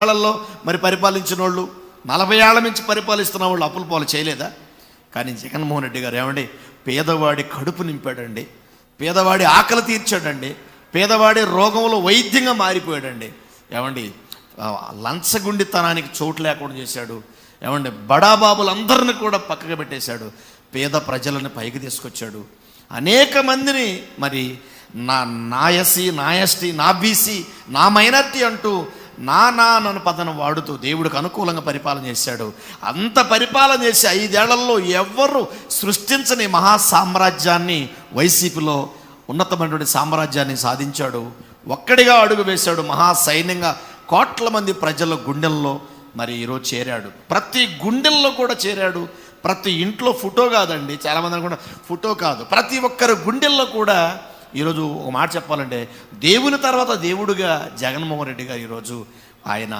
ఏళ్లలో మరి పరిపాలించిన వాళ్ళు, 40 ఏళ్ల నుంచి పరిపాలిస్తున్న వాళ్ళు అప్పుల పాలు చేయలేదా? కానీ జగన్మోహన్ రెడ్డి గారు ఏమండి, పేదవాడి కడుపు నింపాడండి, పేదవాడి ఆకలి తీర్చాడండి, పేదవాడి రోగంలో వైద్యంగా మారిపోయాడండి. ఏమండి, లంచగుండితనానికి చోటు లేకుండా చేశాడు. ఏమండి, బడాబాబులందరినీ కూడా పక్కకు పెట్టేశాడు. పేద ప్రజలను పైకి తీసుకొచ్చాడు. అనేక మందిని మరి నా ఎస్సీ, నా ఎస్టీ, నా బీసీ, నా మైనారిటీ అంటూ నన్ను పదను వాడుతూ దేవుడికి అనుకూలంగా పరిపాలన చేశాడు. అంత పరిపాలన చేసి 5 ఏళ్లలో ఎవ్వరు సృష్టించని మహా సామ్రాజ్యాన్ని, వైసీపీలో ఉన్నతమైనటువంటి సామ్రాజ్యాన్ని సాధించాడు. ఒక్కడిగా అడుగు వేశాడు. మహా సైన్యంగా కోట్ల మంది ప్రజల గుండెల్లో మరి ఈరోజు చేరాడు. ప్రతి గుండెల్లో కూడా చేరాడు. ప్రతి ఇంట్లో ఫోటో కాదండి, చాలామంది అనుకుంటా ఫోటో కాదు, ప్రతి ఒక్కరి గుండెల్లో కూడా ఈరోజు ఒక మాట చెప్పాలంటే దేవుని తర్వాత దేవుడుగా జగన్మోహన్ రెడ్డి గారు ఈరోజు ఆయన